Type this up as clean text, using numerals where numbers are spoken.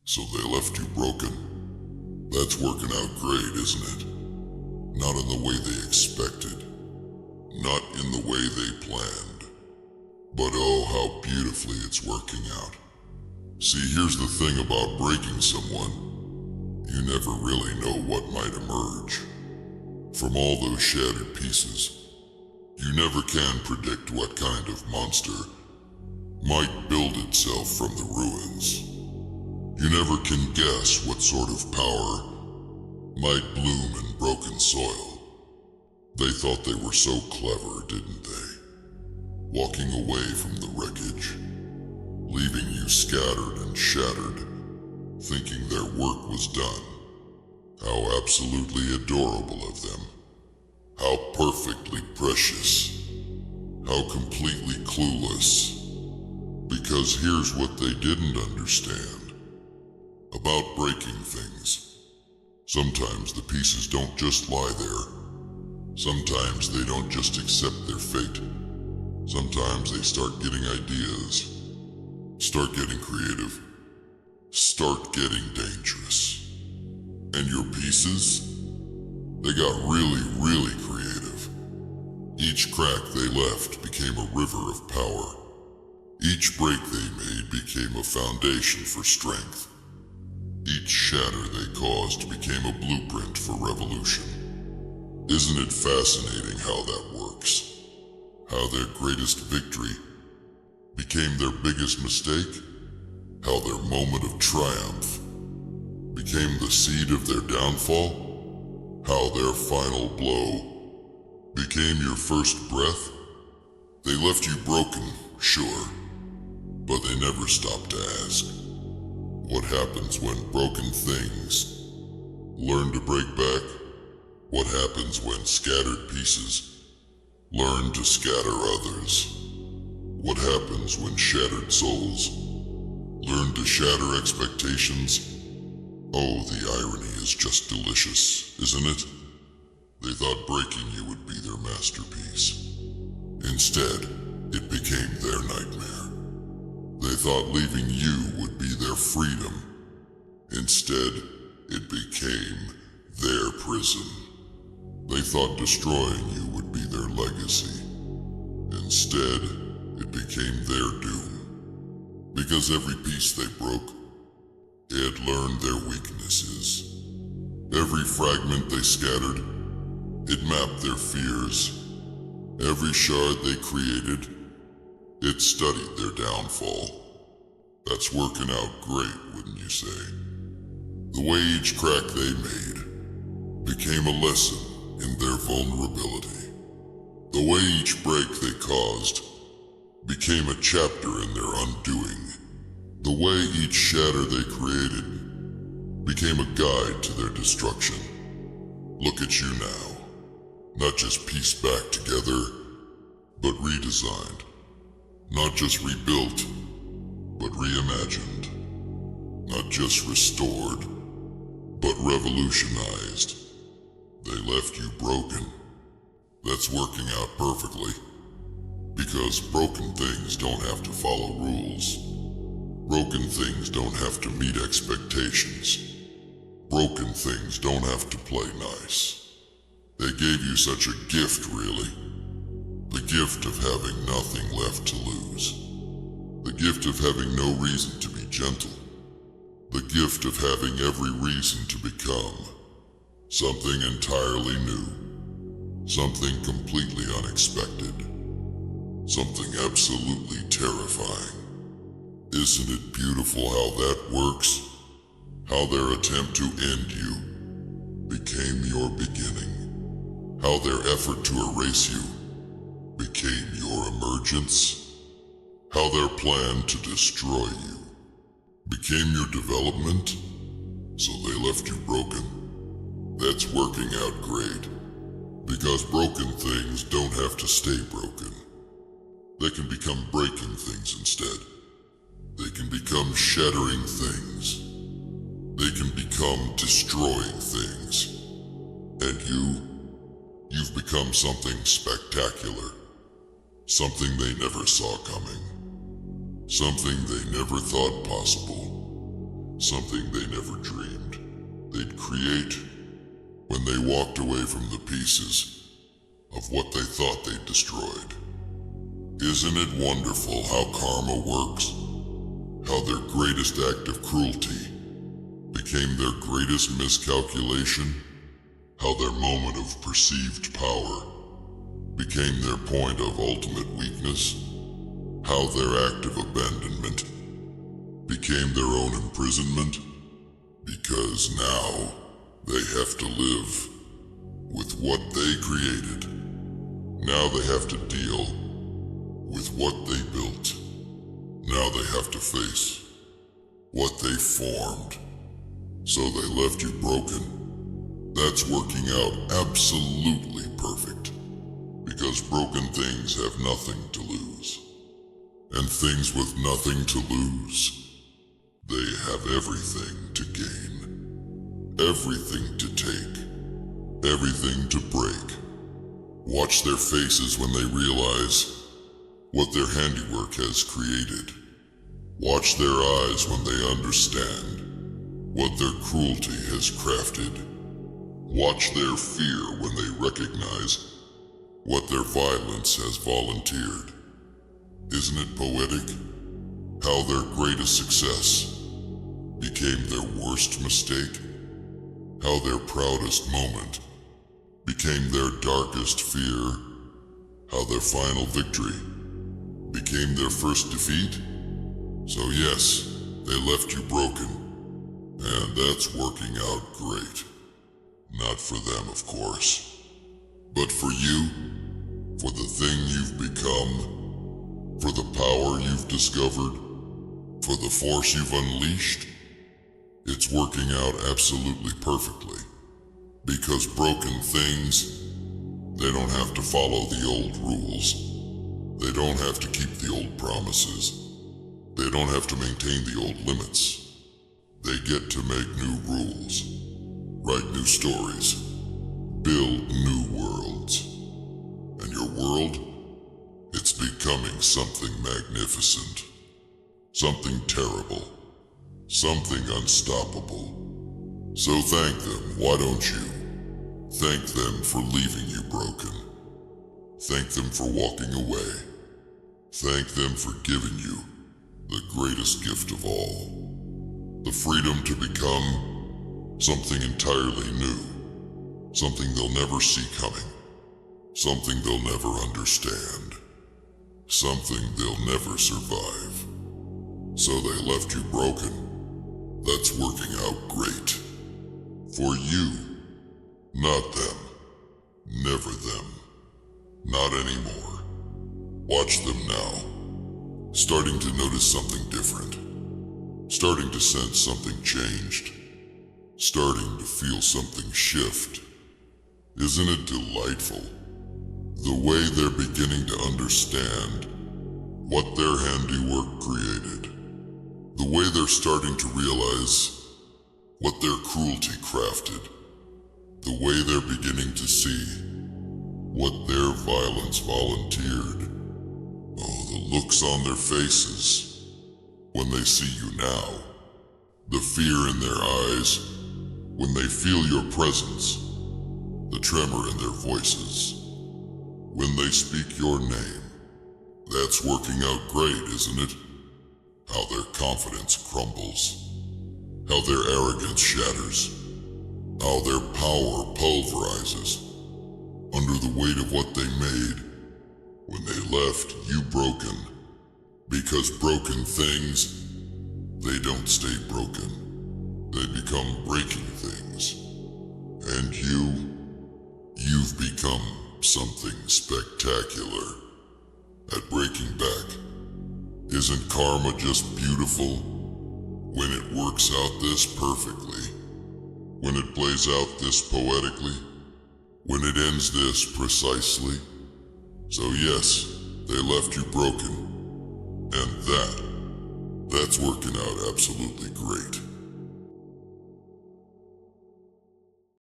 So they left you broken. That's working out great, isn't it? Not in the way they expected. Not in the way they planned. But oh, how beautifully it's working out. See, here's the thing about breaking someone. You never really know what might emerge. From all those shattered pieces, you never can predict what kind of monster might build itself from the ruins. You never can guess what sort of power might bloom in broken soil. They thought they were so clever, didn't they? Walking away from the wreckage, leaving you scattered and shattered, thinking their work was done. How absolutely adorable of them. How perfectly precious. How completely clueless. Because here's what they didn't understand about breaking things. Sometimes the pieces don't just lie there. Sometimes they don't just accept their fate. Sometimes they start getting ideas, start getting creative, start getting dangerous. And your pieces? They got really creative. Each crack they left became a river of power. Each break they made became a foundation for strength. Each shatter they caused became a blueprint for revolution. Isn't it fascinating how that works? How their greatest victory became their biggest mistake? How their moment of triumph became the seed of their downfall? How their final blow became your first breath? They left you broken, sure, but they never stopped to ask, what happens when broken things learn to break back? What happens when scattered pieces learn to scatter others? What happens when shattered souls learn to shatter expectations? Oh, the irony is just delicious, isn't it? They thought breaking you would be their masterpiece. Instead, it became their nightmare. They thought leaving you would be their freedom. Instead, it became their prison. They thought destroying you would be their legacy. Instead, it became their doom. Because every piece they broke, they had learned their weaknesses. Every fragment they scattered, it mapped their fears. Every shard they created, it studied their downfall. That's working out great, wouldn't you say? The way each crack they made became a lesson in their vulnerability. The way each break they caused became a chapter in their undoing. The way each shatter they created became a guide to their destruction. Look at you now, not just pieced back together, but redesigned. Not just rebuilt, but reimagined. Not just restored, but revolutionized. They left you broken. That's working out perfectly. Because broken things don't have to follow rules. Broken things don't have to meet expectations. Broken things don't have to play nice. They gave you such a gift, really. The gift of having nothing left to lose. The gift of having no reason to be gentle. The gift of having every reason to become something entirely new. Something completely unexpected. Something absolutely terrifying. Isn't it beautiful how that works? How their attempt to end you became your beginning. How their effort to erase you became your emergence. How their plan to destroy you became your development. So they left you broken. That's working out great. Because broken things don't have to stay broken. They can become breaking things instead. They can become shattering things. They can become destroying things. And you've become something spectacular. Something they never saw coming. Something they never thought possible. something they never dreamed they'd create when they walked away from the pieces of what they thought they'd destroyed. Isn't it wonderful how karma works? How their greatest act of cruelty became their greatest miscalculation? How their moment of perceived power became their point of ultimate weakness? How their act of abandonment became their own imprisonment? Because now they have to live with what they created. Now they have to deal with what they built. Now they have to face what they formed. So they left you broken. That's working out absolutely perfect. Because broken things have nothing to lose. And things with nothing to lose, they have everything to gain. Everything to take. Everything to break. Watch their faces when they realize what their handiwork has created. Watch their eyes when they understand what their cruelty has crafted. Watch their fear when they recognize what their violence has volunteered. Isn't it poetic how their greatest success became their worst mistake? How their proudest moment became their darkest fear? How their final victory became their first defeat? So yes, they left you broken, and that's working out great. Not for them, of course, but for you, for the thing you've become, for the power you've discovered, for the force you've unleashed. It's working out absolutely perfectly. Because broken things, they don't have to follow the old rules. They don't have to keep the old promises. They don't have to maintain the old limits. They get to make new rules, write new stories, build new worlds. And your world, it's becoming something magnificent, something terrible, something unstoppable. So thank them, why don't you? Thank them for leaving you broken. Thank them for walking away. Thank them for giving you the greatest gift of all. The freedom to become something entirely new. Something they'll never see coming. Something they'll never understand. Something they'll never survive. So they left you broken. That's working out great. For you, not them. Never them. Not anymore. Watch them now. Starting to notice something different. Starting to sense something changed. Starting to feel something shift. Isn't it delightful? The way they're beginning to understand what their handiwork created. The way they're starting to realize what their cruelty crafted. The way they're beginning to see what their violence volunteered. Oh, the looks on their faces when they see you now. The fear in their eyes when they feel your presence. The tremor in their voices when they speak your name. That's working out great, isn't it? How their confidence crumbles. How their arrogance shatters. How their power pulverizes under the weight of what they made when they left you broken. Because broken things, they don't stay broken. They become breaking things. And you've become something spectacular at breaking back. Isn't karma just beautiful when it works out this perfectly? When it plays out this poetically? When it ends this precisely? So yes, they left you broken. And that's working out absolutely great.